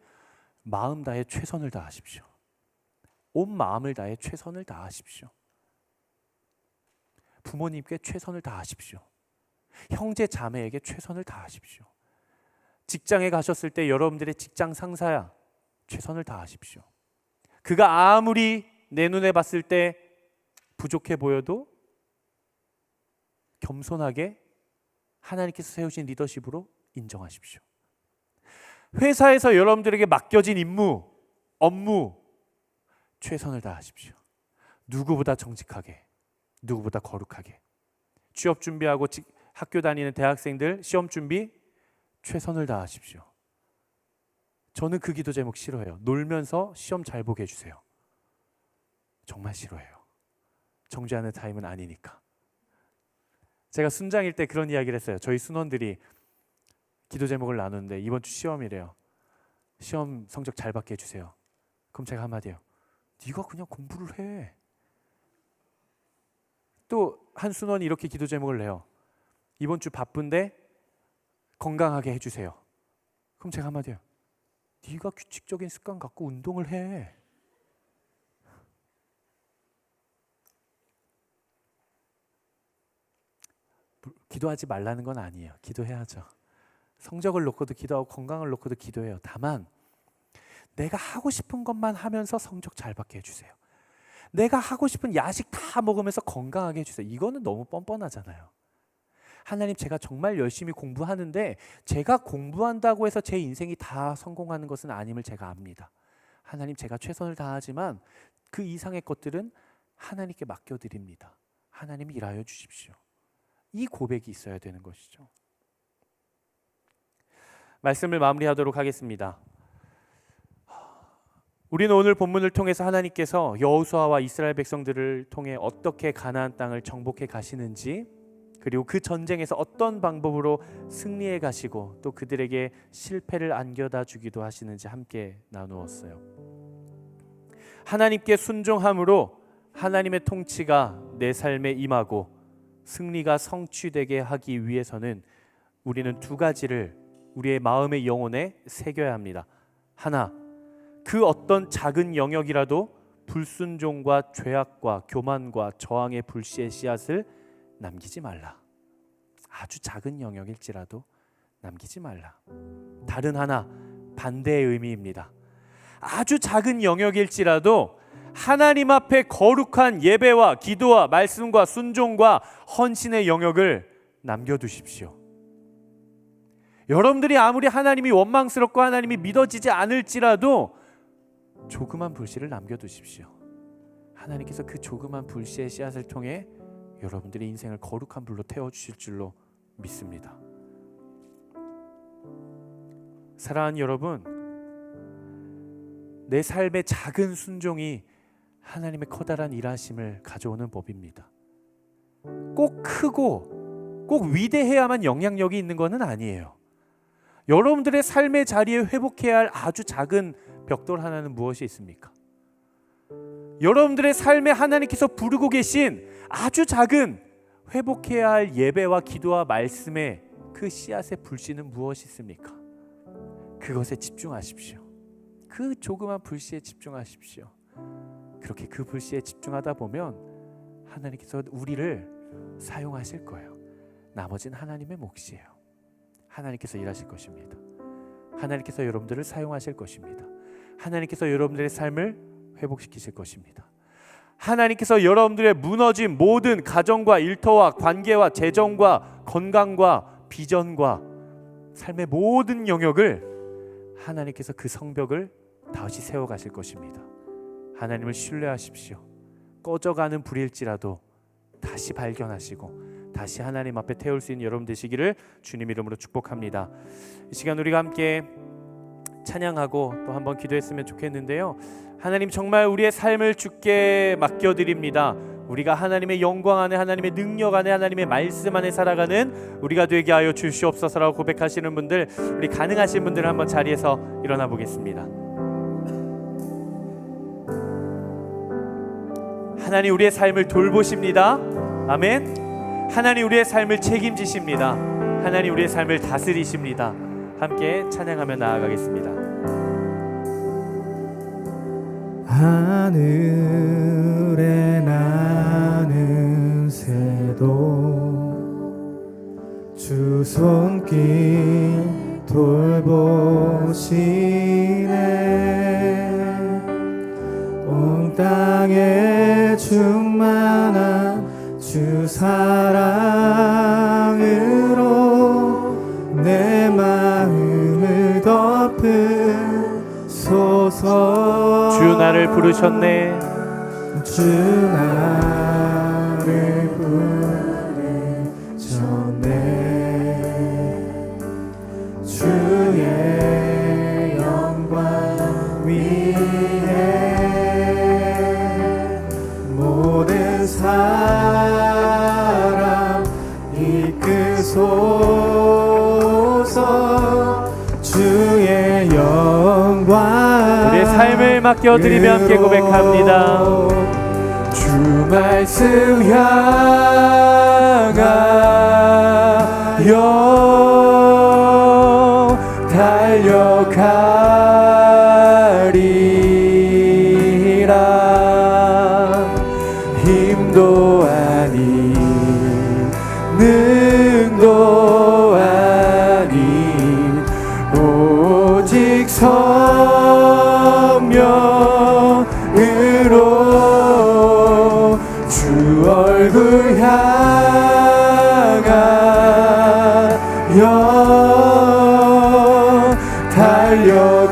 마음 다해 최선을 다하십시오. 온 마음을 다해 최선을 다하십시오. 부모님께 최선을 다하십시오. 형제 자매에게 최선을 다하십시오. 직장에 가셨을 때 여러분들의 직장 상사야 최선을 다하십시오. 그가 아무리 내 눈에 봤을 때 부족해 보여도 겸손하게 하나님께서 세우신 리더십으로 인정하십시오. 회사에서 여러분들에게 맡겨진 임무, 업무 최선을 다하십시오. 누구보다 정직하게, 누구보다 거룩하게. 취업 준비하고 학교 다니는 대학생들 시험 준비 최선을 다하십시오. 저는 그 기도 제목 싫어해요. 놀면서 시험 잘 보게 해주세요. 정말 싫어해요. 정죄하는 타임은 아니니까. 제가 순장일 때 그런 이야기를 했어요. 저희 순원들이 기도 제목을 나누는데 이번 주 시험이래요. 시험 성적 잘 받게 해주세요. 그럼 제가 한마디 해요. 네가 그냥 공부를 해. 또 한 순원이 이렇게 기도 제목을 내요. 이번 주 바쁜데 건강하게 해주세요. 그럼 제가 한마디 해요. 네가 규칙적인 습관 갖고 운동을 해. 기도하지 말라는 건 아니에요. 기도해야죠. 성적을 놓고도 기도하고 건강을 놓고도 기도해요. 다만 내가 하고 싶은 것만 하면서 성적 잘 받게 해주세요. 내가 하고 싶은 야식 다 먹으면서 건강하게 해주세요. 이거는 너무 뻔뻔하잖아요. 하나님, 제가 정말 열심히 공부하는데 제가 공부한다고 해서 제 인생이 다 성공하는 것은 아님을 제가 압니다. 하나님, 제가 최선을 다하지만 그 이상의 것들은 하나님께 맡겨드립니다. 하나님 일하여 주십시오. 이 고백이 있어야 되는 것이죠. 말씀을 마무리하도록 하겠습니다. 우리는 오늘 본문을 통해서 하나님께서 여호수아와 이스라엘 백성들을 통해 어떻게 가나안 땅을 정복해 가시는지, 그리고 그 전쟁에서 어떤 방법으로 승리해 가시고 또 그들에게 실패를 안겨다 주기도 하시는지 함께 나누었어요. 하나님께 순종함으로 하나님의 통치가 내 삶에 임하고 승리가 성취되게 하기 위해서는 우리는 두 가지를 우리의 마음의 영혼에 새겨야 합니다. 하나, 그 어떤 작은 영역이라도 불순종과 죄악과 교만과 저항의 불씨의 씨앗을 남기지 말라. 아주 작은 영역일지라도 남기지 말라. 다른 하나, 반대의 의미입니다. 아주 작은 영역일지라도 하나님 앞에 거룩한 예배와 기도와 말씀과 순종과 헌신의 영역을 남겨두십시오. 여러분들이 아무리 하나님이 원망스럽고 하나님이 믿어지지 않을지라도 조그만 불씨를 남겨두십시오. 하나님께서 그 조그만 불씨의 씨앗을 통해 여러분들의 인생을 거룩한 불로 태워주실 줄로 믿습니다. 사랑하는 여러분, 내 삶의 작은 순종이 하나님의 커다란 일하심을 가져오는 법입니다. 꼭 크고 꼭 위대해야만 영향력이 있는 것은 아니에요. 여러분들의 삶의 자리에 회복해야 할 아주 작은 벽돌 하나는 무엇이 있습니까? 여러분들의 삶에 하나님께서 부르고 계신 아주 작은 회복해야 할 예배와 기도와 말씀의 그 씨앗의 불씨는 무엇이 있습니까? 그것에 집중하십시오. 그 조그만 불씨에 집중하십시오. 그렇게 그 불씨에 집중하다 보면 하나님께서 우리를 사용하실 거예요. 나머지는 하나님의 몫이에요. 하나님께서 일하실 것입니다. 하나님께서 여러분들을 사용하실 것입니다. 하나님께서 여러분들의 삶을 회복시키실 것입니다. 하나님께서 여러분들의 무너진 모든 가정과 일터와 관계와 재정과 건강과 비전과 삶의 모든 영역을 하나님께서 그 성벽을 다시 세워가실 것입니다. 하나님을 신뢰하십시오. 꺼져가는 불일지라도 다시 발견하시고 다시 하나님 앞에 태울 수 있는 여러분 되시기를 주님 이름으로 축복합니다. 이 시간 우리가 함께 찬양하고 또 한번 기도했으면 좋겠는데요. 하나님, 정말 우리의 삶을 주께 맡겨드립니다. 우리가 하나님의 영광 안에, 하나님의 능력 안에, 하나님의 말씀 안에 살아가는 우리가 되게 하여 주시옵소서라고 고백하시는 분들, 우리 가능하신 분들은 한번 자리에서 일어나 보겠습니다. 하나님, 우리의 삶을 돌보십니다. 아멘. 하나님, 우리의 삶을 책임지십니다. 하나님, 우리의 삶을 다스리십니다. 함께 찬양하며 나아가겠습니다. 하늘에 나는 새도 주 손길 돌보시네. 온 땅에 충만한 주 사랑으로 내 마음을 덮으소서. 주 나를 부르셨네. 주 나를 부르셨네. 주의 영광 위에 모든 사람 이끄소서. 주의 영광 우리의 삶을 맡겨드리며 함께 고백합니다. 주 말씀 향하여 달려가리라. 힘도 아닌 능도 아닌 오직 성령으로 주 얼굴 향하여 달려가리.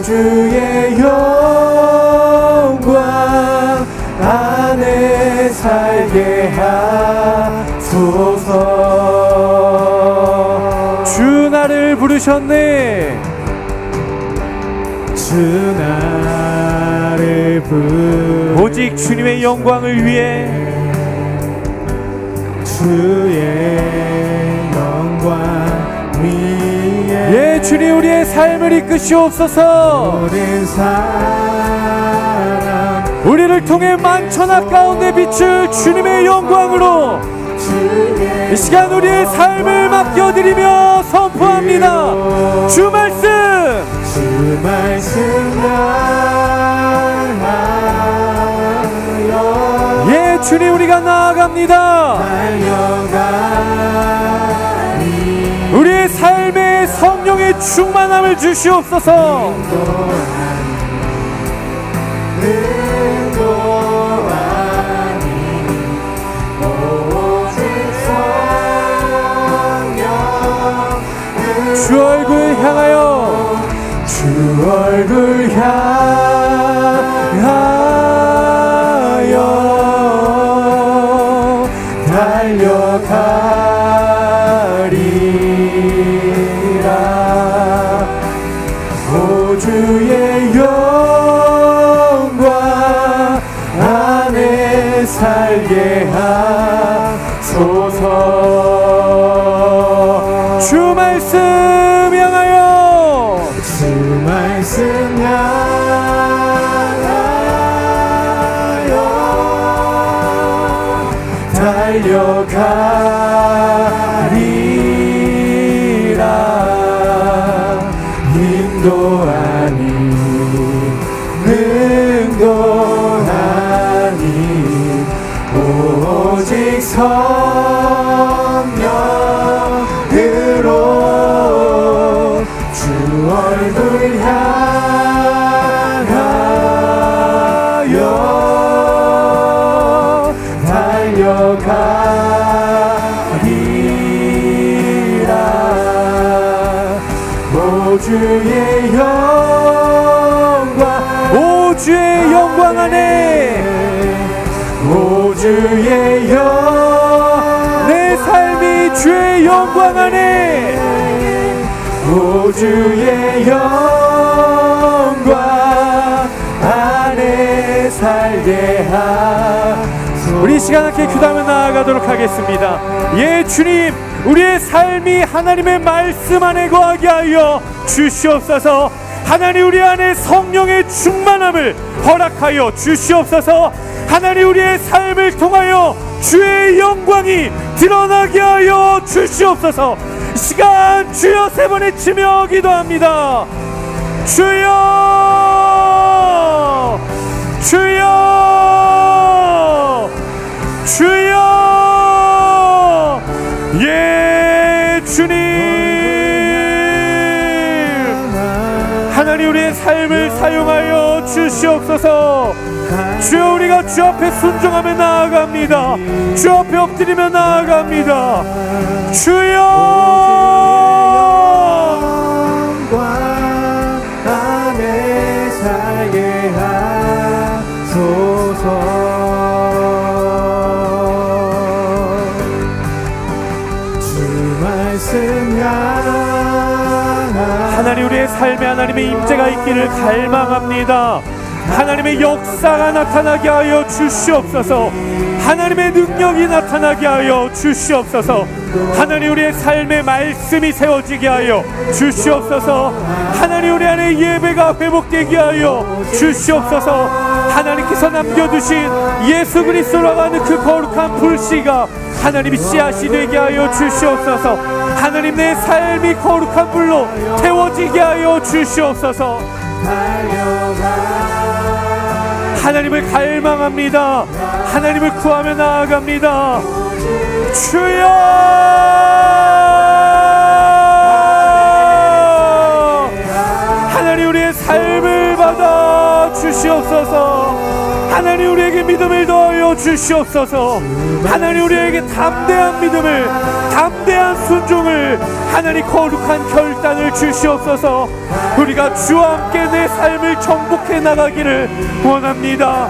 주의 영광 안에 살게 하소서. 주 나를 부르셨네. 주 나를 오직 주님의 영광을 위해 주의 영광 위에 예 주님 우리의 삶을 이끄시옵소서. 모든 사람 우리를 통해 만천하 가운데 비출 주님의 영광으로 이 시간 우리의 삶을 맡겨드리며 선포합니다. 주 말씀 나아가요. 예 주님 우리가 나아갑니다. 달려가니 우리의 삶에 성령의 충만함을 주시옵소서. 주 얼굴 향하여 주 얼굴 향하여 달려가리라. 오 주의 영광 안에 살게 하소서. 주 말씀 향하여 주 말씀 향하여 달려가리라. 힘도 아닌 능도 아닌 오직 성령으로 주 얼굴 향하여 달려가리라. 오 주의 영광 오 주의 영광 안에 오 주의 내 삶이 주의 영광 안에 오 주의 영광 안에 살게 하소서. 우리 시간 함께 기도하며 나아가도록 하겠습니다. 예 주님 우리의 삶이 하나님의 말씀 안에 거하게 하여 주시옵소서. 하나님 우리 안에 성령의 충만함을 허락하여 주시옵소서. 하나님 우리의 삶을 통하여 주의 영광이 드러나게 하여 주시옵소서. 이 시간 주여 세 번 외치며 기도합니다. 주여 주여 주여 예 주님 하나님 우리의 삶을 사용하여 주시옵소서. 주여 우리가 주 앞에 순종하며 나아갑니다. 주 앞에 엎드리며 나아갑니다. 주여 영광 안에 살게 하소서. 주 말씀 하나님 우리의 삶에 하나님의 임재가 있기를 갈망합니다. 하나님의 역사가 나타나게 하여 주시옵소서. 하나님의 능력이 나타나게 하여 주시옵소서. 하나님 우리의 삶의 말씀이 세워지게 하여 주시옵소서. 하나님 우리 안에 예배가 회복되게 하여 주시옵소서. 하나님께서 남겨두신 예수 그리스도라고 하는 그 거룩한 불씨가 하나님이 씨앗이 되게 하여 주시옵소서. 하나님 내 삶이 거룩한 불로 태워지게 하여 주시옵소서. 하나님을 갈망합니다. 하나님을 구하며 나아갑니다. 주여 하나님 우리의 삶을 받아 주시옵소서. 하나님 우리에게 믿음을 더하여 주시옵소서. 하나님 우리에게 담대한 믿음을 담대한 순종을, 하나님 거룩한 결단을 주시옵소서. 우리가 주와 함께 내 삶을 정복해 나가기를 원합니다.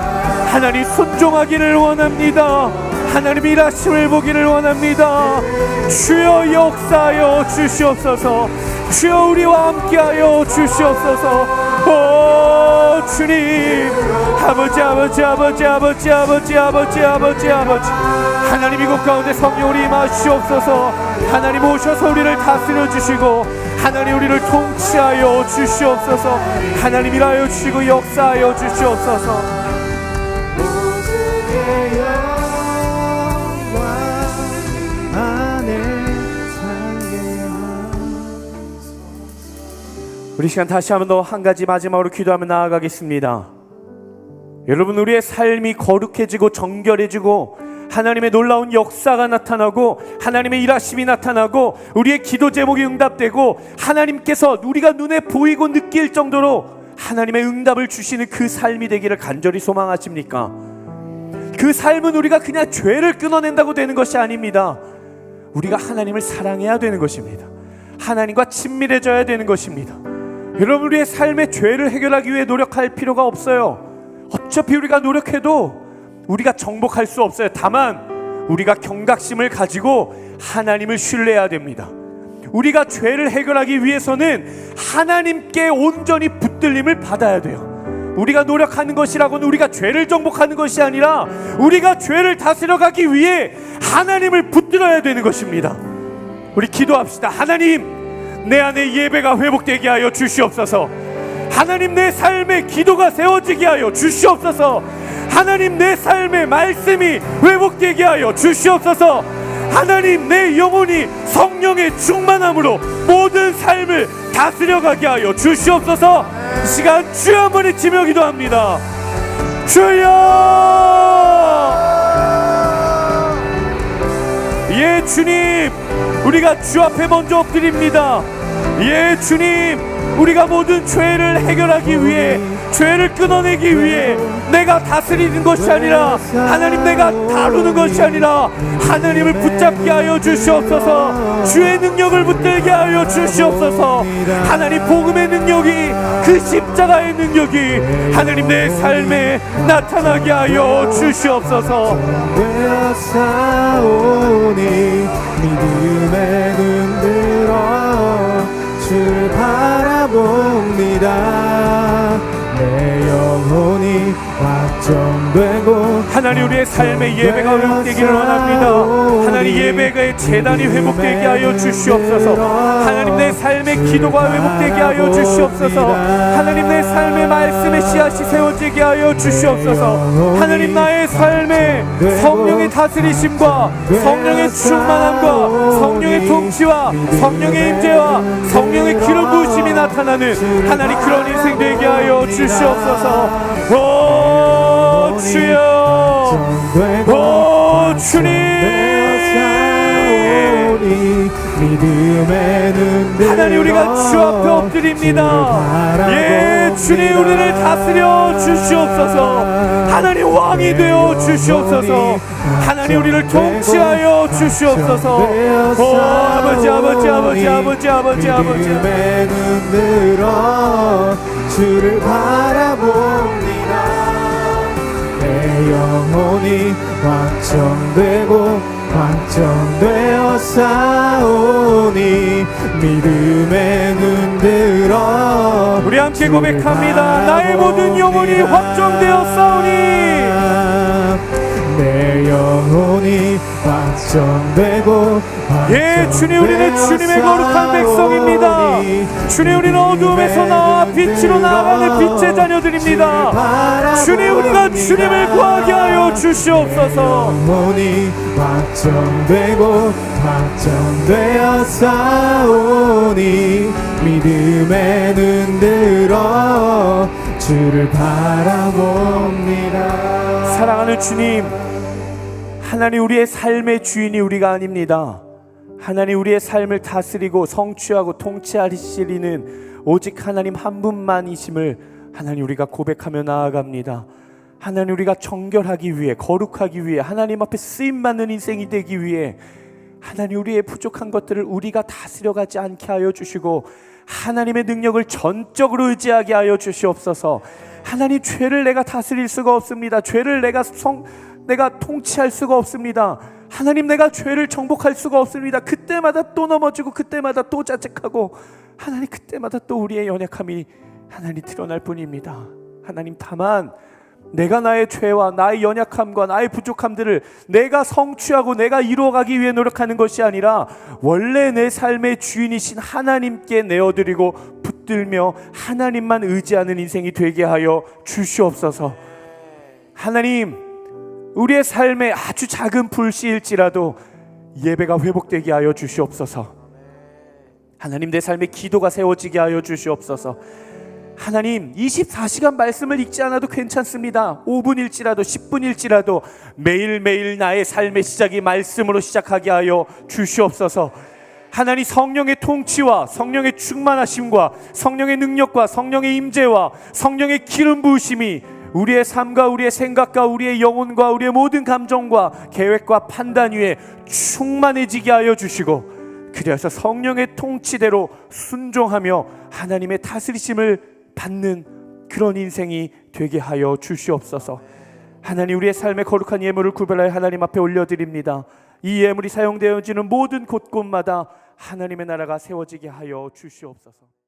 하나님 순종하기를 원합니다. 하나님 일하심을 보기를 원합니다. 주여 역사하여 주시옵소서. 주여 우리와 함께하여 주시옵소서. 오 주님, 아버지 아버지 아버지 아버지 아버지 아버지 아버지 아버지, 하나님 이곳 가운데 성령 우리 임하시옵소서. 하나님 오셔서 우리를 다스려 주시고 하나님 우리를 통치하여 주시옵소서. 하나님 일하여 주시고 역사하여 주시옵소서. 우리 시간 다시 한번 더 한 가지 마지막으로 기도하며 나아가겠습니다. 여러분, 우리의 삶이 거룩해지고 정결해지고 하나님의 놀라운 역사가 나타나고 하나님의 일하심이 나타나고 우리의 기도 제목이 응답되고 하나님께서 우리가 눈에 보이고 느낄 정도로 하나님의 응답을 주시는 그 삶이 되기를 간절히 소망하십니까? 그 삶은 우리가 그냥 죄를 끊어낸다고 되는 것이 아닙니다. 우리가 하나님을 사랑해야 되는 것입니다. 하나님과 친밀해져야 되는 것입니다. 여러분, 우리의 삶의 죄를 해결하기 위해 노력할 필요가 없어요. 어차피 우리가 노력해도 우리가 정복할 수 없어요. 다만 우리가 경각심을 가지고 하나님을 신뢰해야 됩니다. 우리가 죄를 해결하기 위해서는 하나님께 온전히 붙들림을 받아야 돼요. 우리가 노력하는 것이라고는 우리가 죄를 정복하는 것이 아니라 우리가 죄를 다스려가기 위해 하나님을 붙들어야 되는 것입니다. 우리 기도합시다. 하나님, 내 안에 예배가 회복되게 하여 주시옵소서. 하나님, 내 삶에 기도가 세워지게 하여 주시옵소서. 하나님, 내 삶에 말씀이 회복되게 하여 주시옵소서. 하나님, 내 영혼이 성령의 충만함으로 모든 삶을 다스려가게 하여 주시옵소서. 이 시간 주여 한번 외치며 기도합니다. 주여! 예 주님, 우리가 주 앞에 먼저 엎드립니다. 예 주님, 우리가 모든 죄를 해결하기 위해, 죄를 끊어내기 위해 내가 다스리는 것이 아니라 하나님, 내가 다루는 것이 아니라 하나님을 붙잡게 하여 주시옵소서. 주의 능력을 붙들게 하여 주시옵소서. 하나님, 복음의 능력이, 그 십자가의 능력이 하나님 내 삶에 나타나게 하여 주시옵소서. 믿음의 눈 들어 주를 바라봅니다. 내 영혼이 확정되고 하나님, 우리의 삶의 예배가 회복되기를 원합니다. 하나님, 예배의 재단이 회복되게 하여 주시옵소서. 하나님, 내 삶의 기도가 회복되게 하여 주시옵소서. 하나님, 내 삶의 말씀의 씨앗이 세워지게 하여 주시옵소서. 하나님, 나의 삶에 성령의 다스리심과 성령의 충만함과 성령의 통치와 성령의 임재와 성령의 기름 부으심이 나타나는 하나님, 그런 인생 되게 하여 주시옵소서. 오 주여, 오 주님, 하나님, 우리가 주 앞에 엎드립니다. 예 주님, 우리를 다스려 주시옵소서. 하나님, 왕이 되어 주시옵소서. 하나님, 우리를 통치하여 주시옵소서. 오 아버지 아버지 아버지 아버지 아버지 아버지, 믿음의 눈 들어 주를 바라봅니다. 내 영혼이 확정되고 확정되어 싸우니 믿음의 눈 들어 우리 함께 고백합니다. 나의 모든 영혼이 확정되어 싸우니, 내 영혼이 확정되고 예 주님, 우리는 주님의 거룩한 백성입니다. 주님, 우리는 어두움에서 나와 빛으로 나아가는 빛의 자녀들입니다. 주님, 우리가 주님을 구하게 하여 주시옵소서. 영혼이 확정되고 확정되어 싸우니 믿음의 눈 들어 주를 바라봅니다. 사랑하는 주님, 하나님, 우리의 삶의 주인이 우리가 아닙니다. 하나님, 우리의 삶을 다스리고 성취하고 통치하시리는 오직 하나님 한 분만이심을 하나님, 우리가 고백하며 나아갑니다. 하나님, 우리가 정결하기 위해, 거룩하기 위해, 하나님 앞에 쓰임받는 인생이 되기 위해 하나님, 우리의 부족한 것들을 우리가 다스려가지 않게 하여 주시고 하나님의 능력을 전적으로 의지하게 하여 주시옵소서. 하나님, 죄를 내가 다스릴 수가 없습니다. 죄를 내가 통치할 수가 없습니다. 하나님, 내가 죄를 정복할 수가 없습니다. 그때마다 또 넘어지고 그때마다 또 자책하고 하나님, 그때마다 또 우리의 연약함이 하나님 드러날 뿐입니다. 하나님, 다만 내가 나의 죄와 나의 연약함과 나의 부족함들을 내가 성취하고 내가 이루어가기 위해 노력하는 것이 아니라 원래 내 삶의 주인이신 하나님께 내어드리고 붙들며 하나님만 의지하는 인생이 되게 하여 주시옵소서. 하나님, 우리의 삶에 아주 작은 불씨일지라도 예배가 회복되게 하여 주시옵소서. 하나님, 내 삶에 기도가 세워지게 하여 주시옵소서. 하나님, 24시간 말씀을 읽지 않아도 괜찮습니다. 5분일지라도 10분일지라도 매일매일 나의 삶의 시작이 말씀으로 시작하게 하여 주시옵소서. 하나님, 성령의 통치와 성령의 충만하심과 성령의 능력과 성령의 임재와 성령의 기름 부으심이 우리의 삶과 우리의 생각과 우리의 영혼과 우리의 모든 감정과 계획과 판단 위에 충만해지게 하여 주시고, 그래서 성령의 통치대로 순종하며 하나님의 다스리심을 받는 그런 인생이 되게 하여 주시옵소서. 하나님, 우리의 삶의 거룩한 예물을 구별하여 하나님 앞에 올려드립니다. 이 예물이 사용되어지는 모든 곳곳마다 하나님의 나라가 세워지게 하여 주시옵소서.